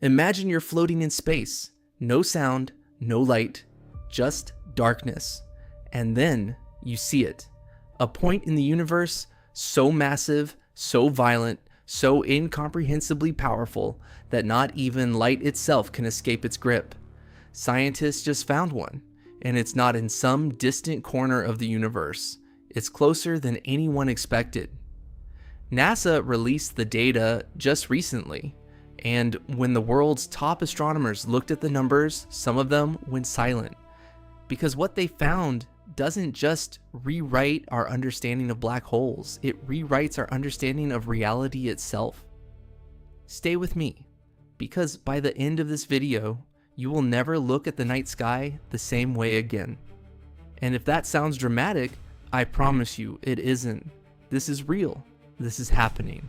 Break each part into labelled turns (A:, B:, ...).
A: Imagine you're floating in space. No sound, no light, just darkness. And then you see it. A point in the universe so massive, so violent, so incomprehensibly powerful that not even light itself can escape its grip. Scientists just found one, and it's not in some distant corner of the universe. It's closer than anyone expected. NASA released the data just recently, and when the world's top astronomers looked at the numbers, some of them went silent. Because what they found doesn't just rewrite our understanding of black holes, it rewrites our understanding of reality itself. Stay with me, because by the end of this video, you will never look at the night sky the same way again. And if that sounds dramatic, I promise you it isn't. This is real. This is happening.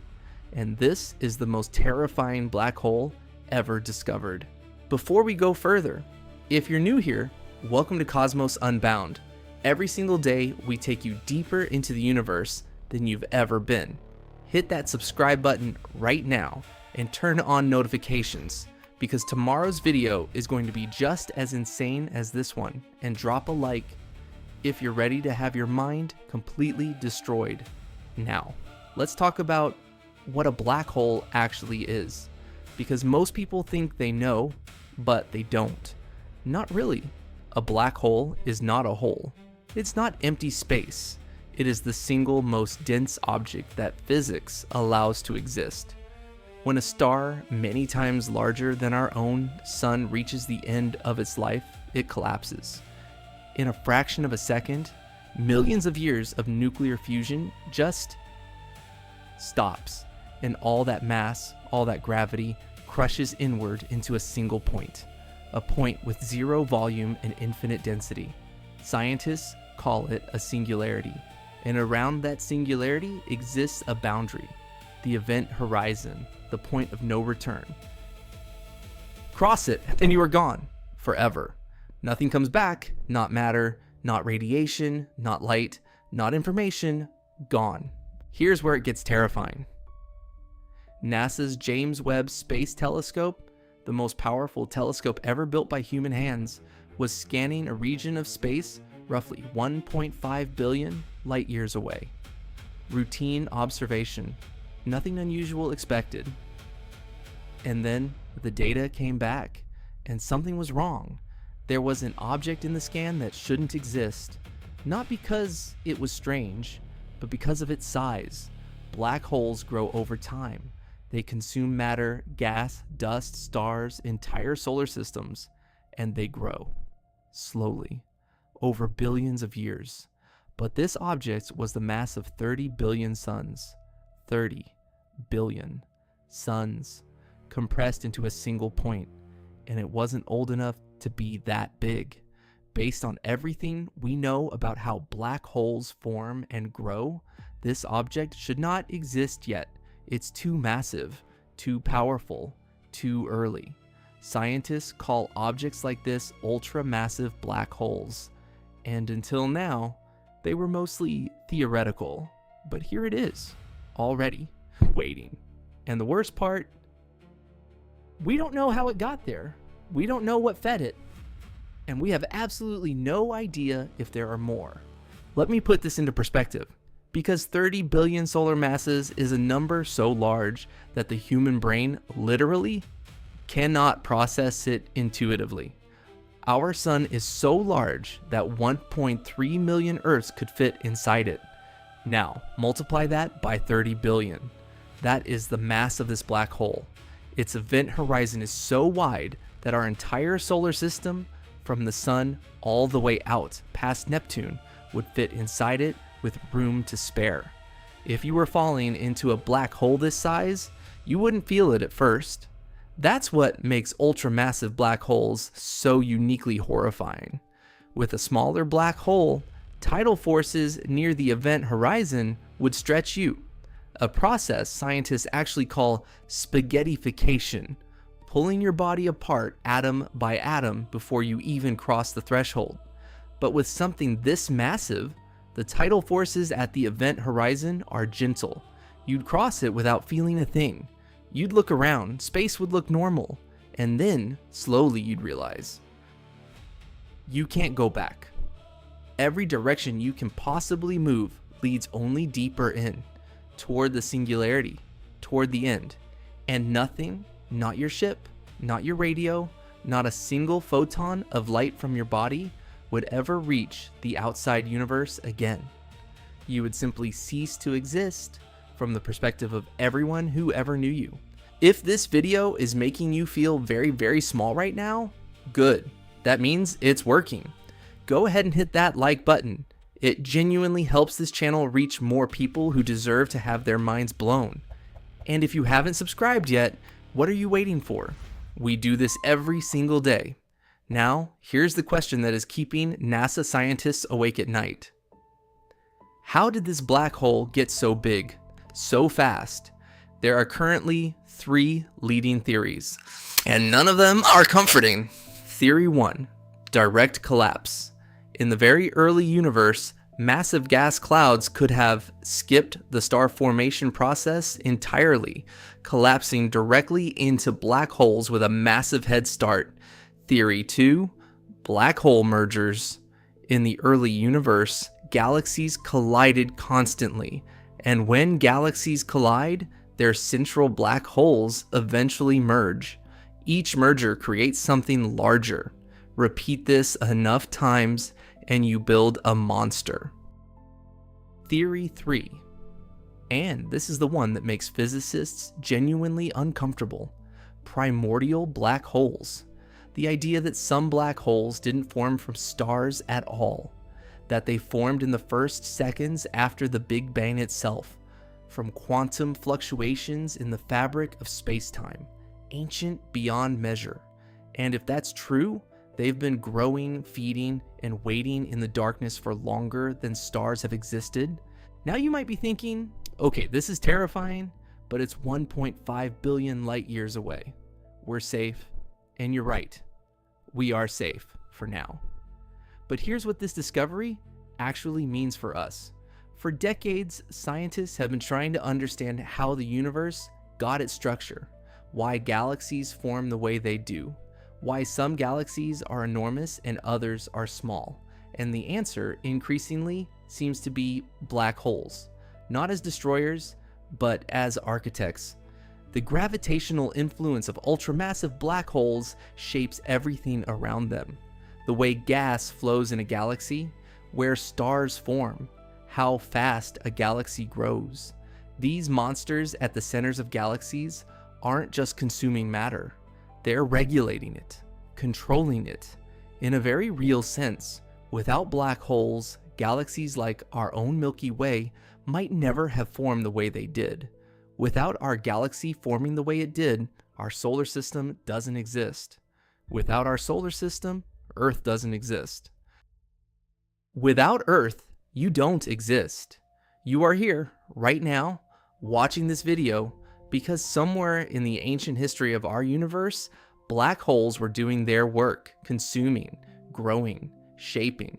A: And this is the most terrifying black hole ever discovered. Before we go further, if you're new here, welcome to Cosmos Unbound. Every single day, we take you deeper into the universe than you've ever been. Hit that subscribe button right now and turn on notifications, because tomorrow's video is going to be just as insane as this one, and drop a like if you're ready to have your mind completely destroyed. Now, let's talk about what a black hole actually is, because most people think they know, but they don't. Not really. A black hole is not a hole. It's not empty space. It is the single most dense object that physics allows to exist. When a star many times larger than our own sun reaches the end of its life, it collapses. In a fraction of a second, millions of years of nuclear fusion just stops, and all that mass, all that gravity, crushes inward into a single point, a point with zero volume and infinite density. Scientists call it a singularity, and around that singularity exists a boundary, the event horizon, the point of no return. Cross it, and you are gone, forever. Nothing comes back, not matter, not radiation, not light, not information, gone. Here's where it gets terrifying. NASA's James Webb Space Telescope, the most powerful telescope ever built by human hands, was scanning a region of space roughly 1.5 billion light years away. Routine observation, nothing unusual expected. And then the data came back, and something was wrong. There was an object in the scan that shouldn't exist, not because it was strange, but because of its size. Black holes grow over time. They consume matter, gas, dust, stars, entire solar systems, and they grow slowly over billions of years. But this object was the mass of 30 billion suns. 30 billion suns compressed into a single point, and it wasn't old enough to be that big. Based on everything we know about how black holes form and grow, this object should not exist yet. It's too massive, too powerful, too early. Scientists call objects like this ultra-massive black holes, and until now, they were mostly theoretical. But here it is, already, waiting. And the worst part, we don't know how it got there. We don't know what fed it. And we have absolutely no idea if there are more. Let me put this into perspective. Because 30 billion solar masses is a number so large that the human brain literally cannot process it intuitively. Our sun is so large that 1.3 million Earths could fit inside it. Now, multiply that by 30 billion. That is the mass of this black hole. Its event horizon is so wide that our entire solar system, from the sun all the way out past Neptune, would fit inside it with room to spare. If you were falling into a black hole this size, you wouldn't feel it at first. That's what makes ultramassive black holes so uniquely horrifying. With a smaller black hole, tidal forces near the event horizon would stretch you, a process scientists actually call spaghettification, pulling your body apart atom by atom before you even cross the threshold. But with something this massive, the tidal forces at the event horizon are gentle. You'd cross it without feeling a thing. You'd look around, space would look normal. And then, slowly, you'd realize you can't go back. Every direction you can possibly move leads only deeper in, toward the singularity, toward the end. And nothing, not your ship, not your radio, not a single photon of light from your body would ever reach the outside universe again. You would simply cease to exist from the perspective of everyone who ever knew you. If this video is making you feel very, very small right now, good. That means it's working. Go ahead and hit that like button. It genuinely helps this channel reach more people who deserve to have their minds blown. And if you haven't subscribed yet, what are you waiting for? We do this every single day. Now, here's the question that is keeping NASA scientists awake at night. How did this black hole get so big, so fast? There are currently 3 leading theories, and none of them are comforting. Theory 1, direct collapse. In the very early universe, massive gas clouds could have skipped the star formation process entirely, collapsing directly into black holes with a massive head start. Theory 2, black hole mergers. In the early universe, galaxies collided constantly, and when galaxies collide, their central black holes eventually merge. Each merger creates something larger. Repeat this enough times, and you build a monster. Theory 3, and this is the one that makes physicists genuinely uncomfortable: primordial black holes. The idea that some black holes didn't form from stars at all, that they formed in the first seconds after the Big Bang itself, from quantum fluctuations in the fabric of space-time, ancient beyond measure. And if that's true, they've been growing, feeding, and waiting in the darkness for longer than stars have existed. Now you might be thinking, okay, this is terrifying, but it's 1.5 billion light years away. We're safe, and you're right. We are safe for now. But here's what this discovery actually means for us. For decades, scientists have been trying to understand how the universe got its structure, why galaxies form the way they do, why some galaxies are enormous and others are small. And the answer, increasingly, seems to be black holes, not as destroyers, but as architects. The gravitational influence of ultramassive black holes shapes everything around them. The way gas flows in a galaxy, where stars form, how fast a galaxy grows. These monsters at the centers of galaxies aren't just consuming matter. They're regulating it, controlling it. In a very real sense, without black holes, galaxies like our own Milky Way might never have formed the way they did. Without our galaxy forming the way it did, our solar system doesn't exist. Without our solar system, Earth doesn't exist. Without Earth, you don't exist. You are here, right now, watching this video, because somewhere in the ancient history of our universe, black holes were doing their work, consuming, growing, shaping,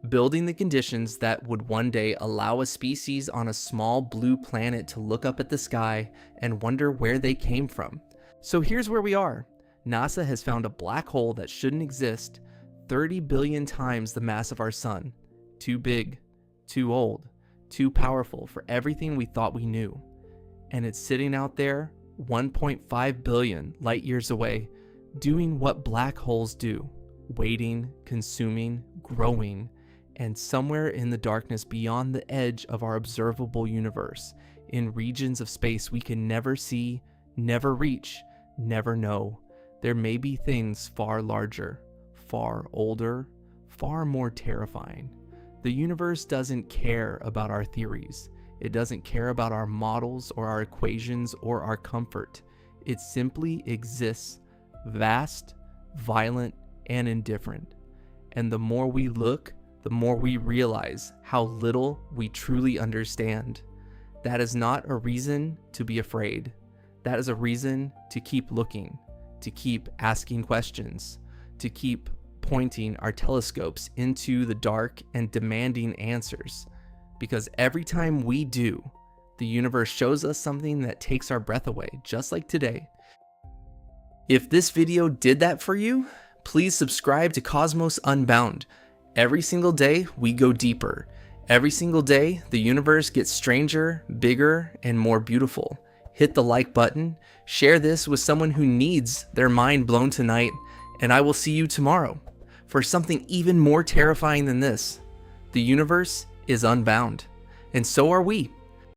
A: building the conditions that would one day allow a species on a small blue planet to look up at the sky and wonder where they came from. So here's where we are. NASA has found a black hole that shouldn't exist, 30 billion times the mass of our sun. Too big, too old, too powerful for everything we thought we knew. And it's sitting out there 1.5 billion light years away, doing what black holes do, waiting, consuming, growing, and somewhere in the darkness beyond the edge of our observable universe, in regions of space we can never see, never reach, never know, there may be things far larger, far older, far more terrifying. The universe doesn't care about our theories. It doesn't care about our models or our equations or our comfort. It simply exists, vast, violent, and indifferent. And the more we look, the more we realize how little we truly understand. That is not a reason to be afraid. That is a reason to keep looking, to keep asking questions, to keep pointing our telescopes into the dark and demanding answers. Because every time we do, the universe shows us something that takes our breath away, just like today. If this video did that for you, please subscribe to Cosmos Unbound. Every single day, we go deeper. Every single day, the universe gets stranger, bigger, and more beautiful. Hit the like button, share this with someone who needs their mind blown tonight, and I will see you tomorrow for something even more terrifying than this. The universe is unbound, and so are we.